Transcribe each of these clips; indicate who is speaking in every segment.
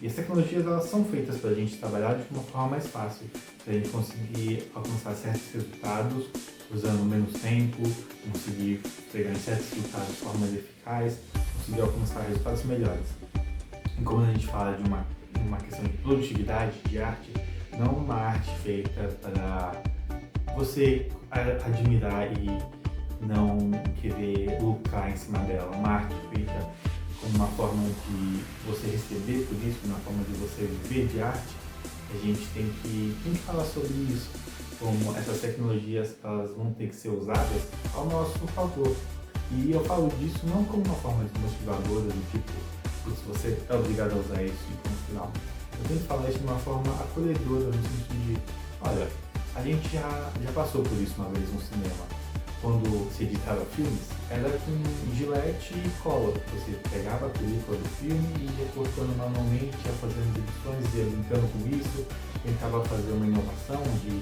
Speaker 1: E as tecnologias, elas são feitas para a gente trabalhar de uma forma mais fácil, para a gente conseguir alcançar certos resultados usando menos tempo, conseguir chegar em certos resultados de forma mais eficaz, conseguir alcançar resultados melhores. E como a gente fala de uma questão de produtividade, de arte, não uma arte feita para você admirar e não querer lucrar em cima dela, uma arte feita como uma forma de você receber por isso, uma forma de você viver de arte. A gente tem que falar sobre isso, como essas tecnologias, elas vão ter que ser usadas ao nosso favor. E eu falo disso não como uma forma desmotivadora, do tipo, se você é obrigado a usar isso e ponto final. Eu tento falar isso de uma forma acolhedora, no sentido de, olha, a gente já passou por isso uma vez no cinema. Quando se editava filmes, era com gilete e cola. Você pegava a película do filme e ia cortando manualmente, ia fazendo edições, ia brincando com isso, tentava fazer uma inovação de,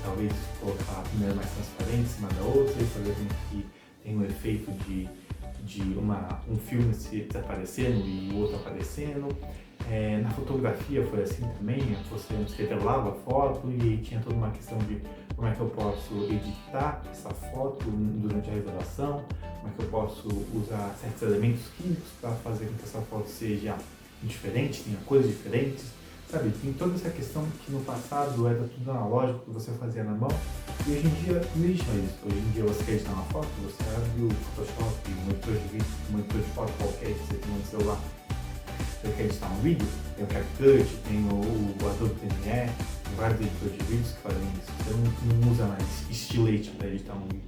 Speaker 1: talvez colocar a primeira mais transparente em cima da outra e fazer com que tenha um efeito de um filme se desaparecendo e o outro aparecendo. Na fotografia foi assim também, você revelava a foto e tinha toda uma questão de como é que eu posso editar essa foto durante a revelação, como é que eu posso usar certos elementos químicos para fazer com que essa foto seja diferente, tenha cores diferentes, sabe? Tem toda essa questão que no passado era tudo analógico, que você fazia na mão, e hoje em dia não existe mais isso. Hoje em dia você quer editar uma foto, você abre o Photoshop, um editor de vídeo, um editor de foto qualquer que você tem no celular. Você quer editar um vídeo, tem o CapCut, tem o Adobe Premiere, tem vários editores de vídeos que fazem isso. Você não usa mais Stilate para editar um vídeo.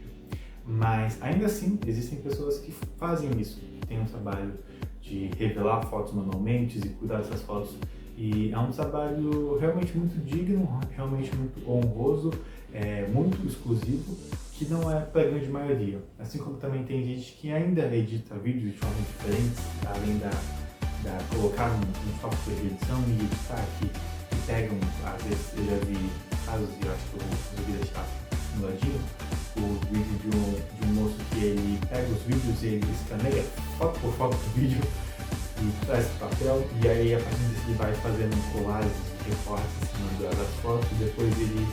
Speaker 1: Mas ainda assim, existem pessoas que fazem isso, que têm um trabalho de revelar fotos manualmente e cuidar dessas fotos. E é um trabalho realmente muito digno, realmente muito honroso, muito exclusivo, que não é para a grande maioria. Assim como também tem gente que ainda edita vídeos de forma diferente, além da colocar um software de edição e editar que pegam, às vezes eu já vi casos, e eu acho que eu vou deixar no ladinho, o vídeo de um moço que ele pega os vídeos e ele escaneia foto por foto do vídeo e traz para papel, e aí a partir disso ele vai fazendo collages e recortes em cima das fotos, e depois ele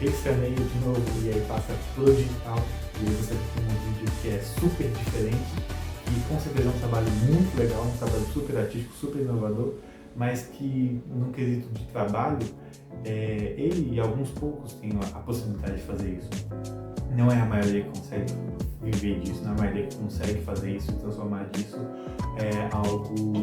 Speaker 1: escaneia de novo e aí passa pro digital, e aí você tem um vídeo que é super diferente. E com certeza é um trabalho muito legal, um trabalho super artístico, super inovador, mas que no quesito de trabalho, ele e alguns poucos têm a possibilidade de fazer isso. Não é a maioria que consegue viver disso, não é a maioria que consegue fazer isso e transformar disso algo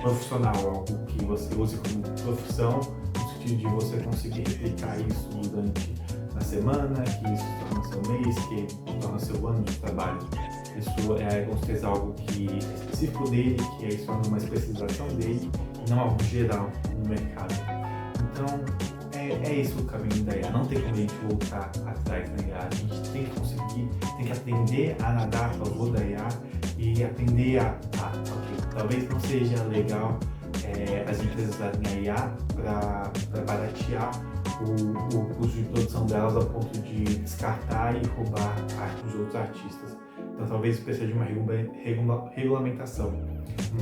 Speaker 1: profissional, algo que você use como profissão, no sentido de você conseguir replicar isso durante a semana, que isso se torna seu mês, que se torna seu ano de trabalho. Isso é com certeza algo que é específico dele, que é só uma especialização dele, e não algo geral no mercado. Então, é esse o caminho da IA. Não tem como a gente voltar atrás da IA. A gente tem que conseguir, tem que aprender a nadar a favor da IA e aprender ok, talvez não seja legal as empresas usarem a IA para baratear o custo de produção delas ao ponto de descartar e roubar a arte dos outros artistas. Então talvez precise de uma regulamentação,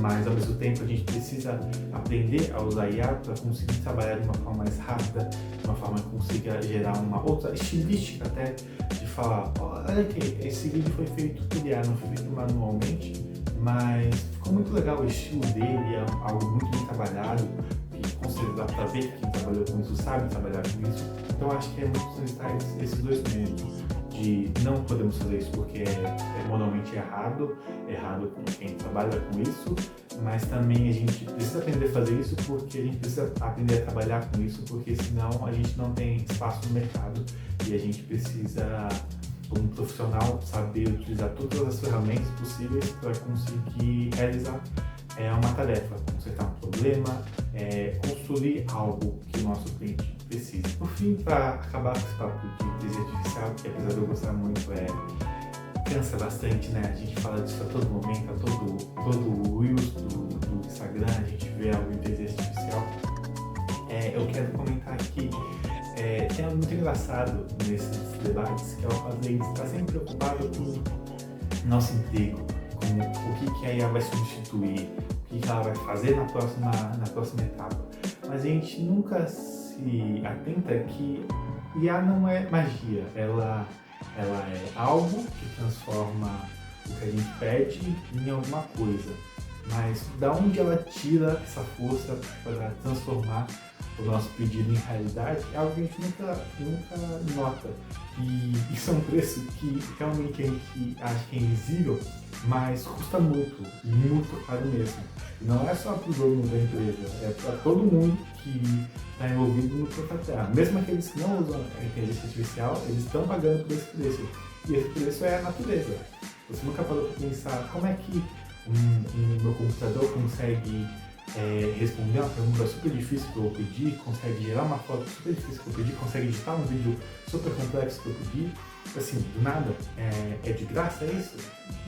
Speaker 1: mas ao mesmo tempo a gente precisa aprender a usar IA para conseguir trabalhar de uma forma mais rápida, de uma forma que consiga gerar uma outra estilística até, de falar, olha aqui, esse vídeo foi feito por IA, não foi feito manualmente, mas ficou muito legal o estilo dele, é algo muito bem trabalhado, e com certeza dá para ver que quem trabalhou com isso sabe trabalhar com isso. Então acho que é muito necessário esses dois pontos. De não podemos fazer isso porque é moralmente errado com quem trabalha com isso, mas também a gente precisa aprender a fazer isso porque a gente precisa aprender a trabalhar com isso, porque senão a gente não tem espaço no mercado e a gente precisa, como profissional, saber utilizar todas as ferramentas possíveis para conseguir realizar uma tarefa, consertar um problema, construir algo que o nosso cliente precisa. Por fim, para acabar com esse papo de inteligência artificial, que apesar de eu gostar muito, cansa bastante, né? A gente fala disso a todo momento, a todo o Reels do Instagram, a gente vê algo de inteligência artificial. Eu quero comentar aqui, tem algo muito engraçado nesses debates, que é o fato de estar sempre preocupado com o nosso emprego, com o que a IA vai substituir, o que ela vai fazer na próxima etapa. Mas a gente nunca se atenta que IA não é magia, ela é algo que transforma o que a gente pede em alguma coisa. Mas da onde ela tira essa força para transformar o nosso pedido em realidade é algo que a gente nunca nota. E isso é um preço que realmente a gente acha que é invisível, mas custa muito, e muito caro mesmo. E não é só para o dono da empresa, é para todo mundo que está envolvido no planeta. Mesmo aqueles que não usam a inteligência artificial, eles estão pagando por esse preço. E esse preço é a natureza. Você nunca parou para pensar como é que meu computador consegue responder uma pergunta super difícil que eu pedi, consegue gerar uma foto super difícil que eu pedi, consegue editar um vídeo super complexo que eu pedi, assim, do nada, é de graça isso?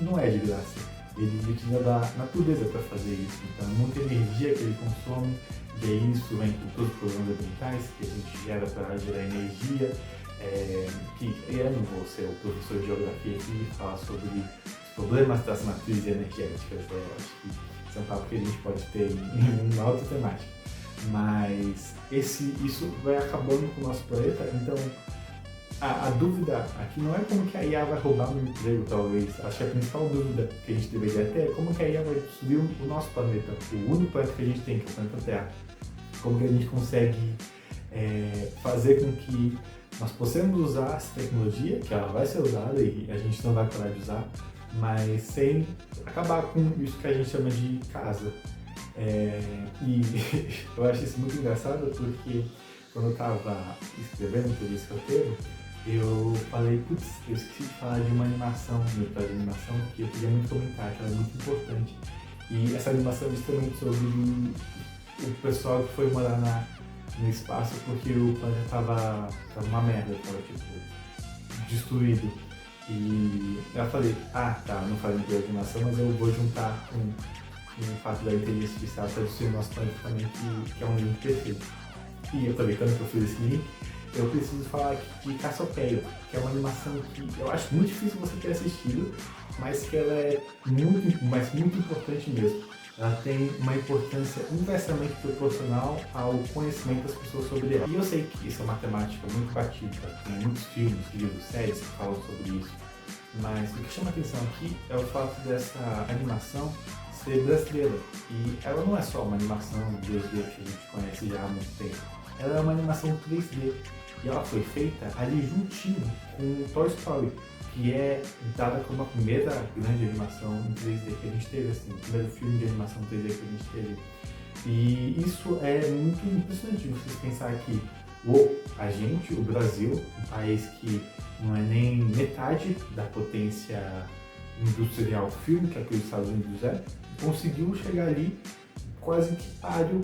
Speaker 1: Não é de graça. Ele utiliza da natureza para fazer isso, então é muita energia que ele consome, e aí isso vem com todos os problemas ambientais que a gente gera para gerar energia, que eu não vou ser o professor de geografia aqui e falar sobre os problemas das matrizes energéticas, eu acho que isso é um papo que a gente pode ter em uma outra temática. Mas isso vai acabando com o nosso planeta, então a dúvida aqui não é como que a IA vai roubar meu emprego, talvez. Acho que a principal dúvida que a gente deveria ter é como que a IA vai destruir o nosso planeta, o único planeta que a gente tem, que é o planeta Terra. Como que a gente consegue fazer com que nós possamos usar essa tecnologia, que ela vai ser usada e a gente não vai parar de usar, mas sem acabar com isso que a gente chama de casa. E eu acho isso muito engraçado porque quando eu estava escrevendo todo esse roteiro, eu falei, putz, eu esqueci de falar de uma animação, de animação, que eu queria muito comentar, que ela é muito importante. E essa animação é justamente sobre o pessoal que foi morar no espaço porque o planeta tava uma merda, tava tipo destruído. E eu falei, tá, não falei de animação, mas eu vou juntar com o fato da inteligência artificial para destruir o nosso planeta também, que é um link perfeito. E aproveitando que eu fiz esse link, eu preciso falar aqui de Cassiopeia, que é uma animação que eu acho muito difícil você ter assistido, mas que ela é muito importante mesmo. Ela tem uma importância inversamente proporcional ao conhecimento das pessoas sobre ela. E eu sei que isso é uma temática muito batida, tem muitos filmes, livros, séries que falam sobre isso, mas o que chama atenção aqui é o fato dessa animação ser brasileira. E ela não é só uma animação 2D que a gente conhece já há muito tempo, ela é uma animação 3D. E ela foi feita ali juntinho com Toy Story, que é dada como a primeira grande animação em 3D que a gente teve, assim, o primeiro filme de animação 3D que a gente teve. E isso é muito impressionante, vocês pensar que o Brasil, um país que não é nem metade da potência industrial filme que os Estados Unidos conseguiu chegar ali quase que páreo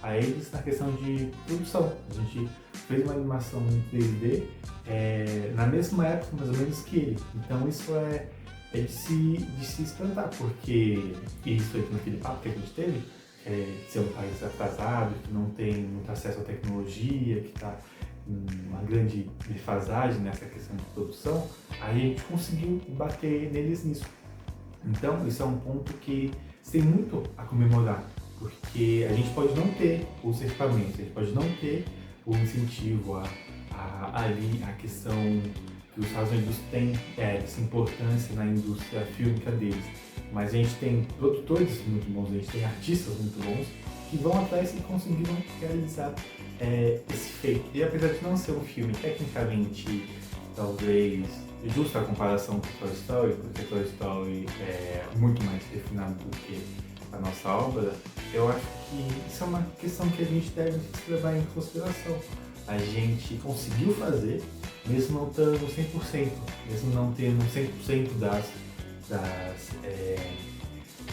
Speaker 1: a eles na questão de produção. A gente fez uma animação em 3D na mesma época, mais ou menos, que ele. Então isso é de se espantar, porque isso aí naquele papo que a gente teve, de ser um país atrasado, que não tem muito acesso à tecnologia, que está uma grande defasagem nessa questão de produção, a gente conseguiu bater neles nisso. Então isso é um ponto que tem muito a comemorar, porque a gente pode não ter os equipamentos, a gente pode não ter o incentivo a questão que os Estados Unidos têm essa importância na indústria fílmica deles, mas a gente tem produtores muito bons, a gente tem artistas muito bons que vão atrás e conseguiram realizar esse feito. E apesar de não ser um filme tecnicamente, talvez, justa a comparação com Toy Story, porque Toy Story é muito mais refinado do que a nossa obra, eu acho que isso é uma questão que a gente deve levar em consideração. A gente conseguiu fazer, mesmo não estando 100%, mesmo não tendo 100% das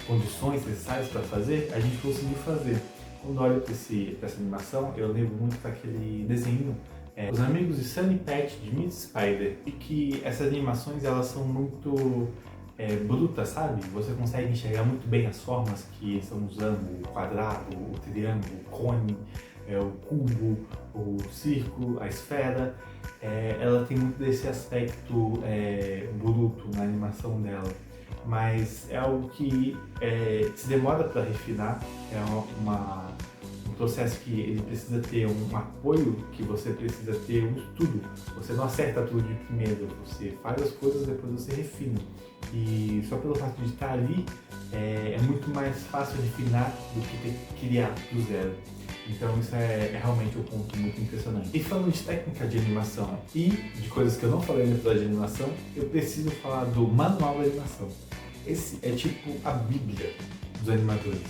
Speaker 1: condições necessárias para fazer, a gente conseguiu fazer. Quando olho para essa animação, eu lembro muito daquele desenho, Os Amigos de Sunny Patch, de Miss Spider, e que essas animações elas são muito brutas, sabe? Você consegue enxergar muito bem as formas que eles estão usando, o quadrado, o triângulo, o cone, o cubo, o círculo, a esfera. Ela tem muito desse aspecto bruto na animação dela. mas é algo que se demora para refinar, é um processo que ele precisa ter um apoio, que você precisa ter um estudo. Você não acerta tudo de primeira, você faz as coisas, depois você refina. E só pelo fato de estar ali, é muito mais fácil refinar do que ter que criar do zero. Então isso é realmente um ponto muito impressionante. E falando de técnica de animação e de coisas que eu não falei no episódio de animação, eu preciso falar do manual da animação. Esse é tipo a bíblia dos animadores.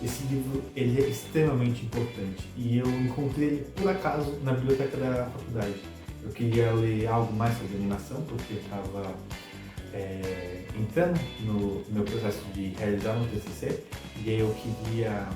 Speaker 1: Esse livro ele é extremamente importante e eu encontrei ele por acaso na biblioteca da faculdade. Eu queria ler algo mais sobre animação porque eu estava entrando no meu processo de realizar um TCC e aí eu queria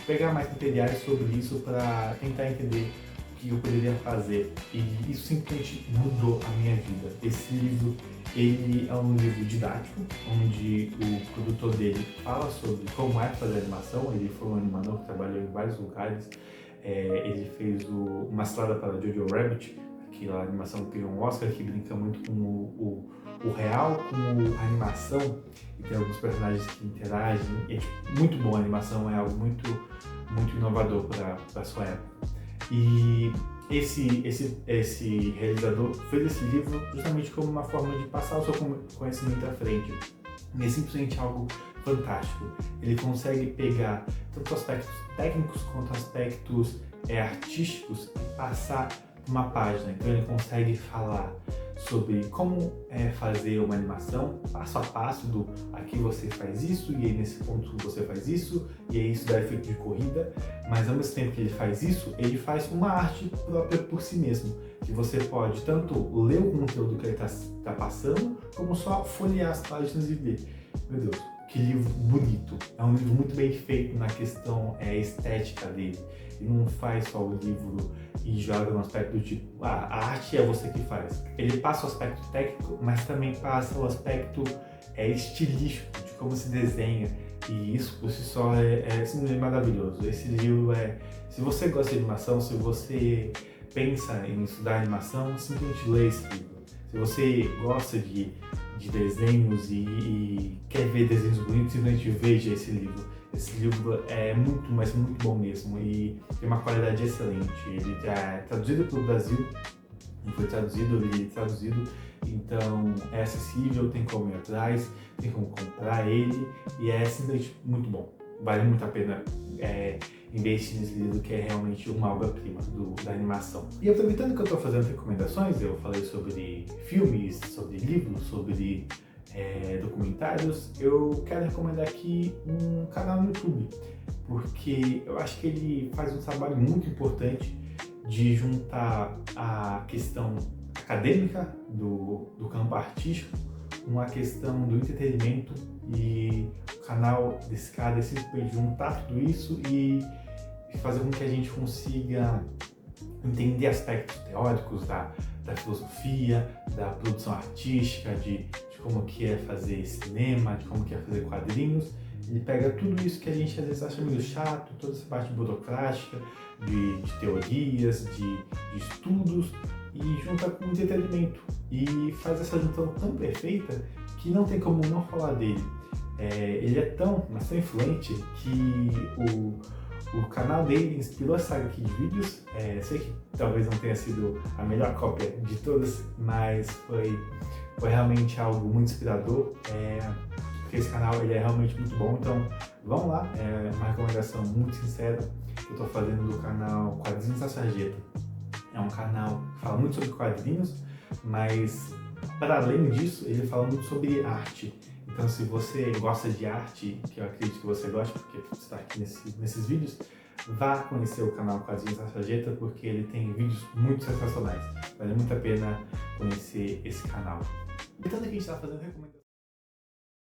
Speaker 1: pegar mais materiais sobre isso para tentar entender o que eu poderia fazer, e isso simplesmente mudou a minha vida. Esse livro ele é um livro didático, onde o produtor dele fala sobre como é fazer animação. Ele foi um animador que trabalhou em vários lugares, ele fez uma cilada para Jojo Rabbit, aquela animação que ganhou um Oscar, que brinca muito com o real com a animação, e tem alguns personagens que interagem. É muito bom, a animação é algo muito inovador para a sua época. E esse realizador fez esse livro justamente como uma forma de passar o seu conhecimento à frente. E é simplesmente algo fantástico. Ele consegue pegar tanto aspectos técnicos quanto aspectos artísticos e passar uma página. Então ele consegue falar sobre como fazer uma animação passo a passo, do aqui você faz isso e aí nesse ponto você faz isso e aí isso dá efeito de corrida, mas ao mesmo tempo que ele faz isso, ele faz uma arte própria por si mesmo, que você pode tanto ler o conteúdo que ele está passando, como só folhear as páginas e ver. Meu Deus, que livro bonito! É um livro muito bem feito na questão estética dele. Ele não faz só o livro e joga no aspecto do tipo, a arte é você que faz. Ele passa o aspecto técnico, mas também passa o aspecto estilístico, de como se desenha. E isso por si só é simplesmente maravilhoso. Esse livro se você gosta de animação, se você pensa em estudar animação, simplesmente lê esse livro. Se você gosta de desenhos e quer ver desenhos bonitos, simplesmente veja esse livro. Esse livro é muito, mas muito bom mesmo e tem uma qualidade excelente. Ele é traduzido para o Brasil, ele foi traduzido, então é acessível, tem como ir atrás, tem como comprar ele e é simplesmente muito bom. Vale muito a pena investir nesse livro, que é realmente uma obra-prima da animação. E aproveitando que eu estou fazendo recomendações, eu falei sobre filmes, sobre livros, sobre documentários, eu quero recomendar aqui um canal no YouTube, porque eu acho que ele faz um trabalho muito importante de juntar a questão acadêmica do campo artístico com a questão do entretenimento, e o canal desse cara é simplesmente juntar tudo isso e fazer com que a gente consiga entender aspectos teóricos da filosofia, da produção artística, de como que é fazer cinema, de como que é fazer quadrinhos. Ele pega tudo isso que a gente às vezes acha meio chato, toda essa parte burocrática, de teorias, de estudos, e junta com entretenimento. E faz essa junção tão perfeita que não tem como não falar dele. Ele é mas tão influente que o canal dele inspirou a saga aqui de vídeos. Sei que talvez não tenha sido a melhor cópia de todas, mas foi realmente algo muito inspirador, porque esse canal ele é realmente muito bom. Então vão lá, é uma recomendação muito sincera que eu estou fazendo do canal Quadrinhos da Sarjeta. É um canal que fala muito sobre quadrinhos, mas para além disso ele fala muito sobre arte. Então se você gosta de arte, que eu acredito que você gosta, porque você está aqui nesses vídeos, vá conhecer o canal Quadrinhos da Sarjeta, porque ele tem vídeos muito sensacionais. Vale muito a pena conhecer esse canal. Então aqui a gente está fazendo recomendações.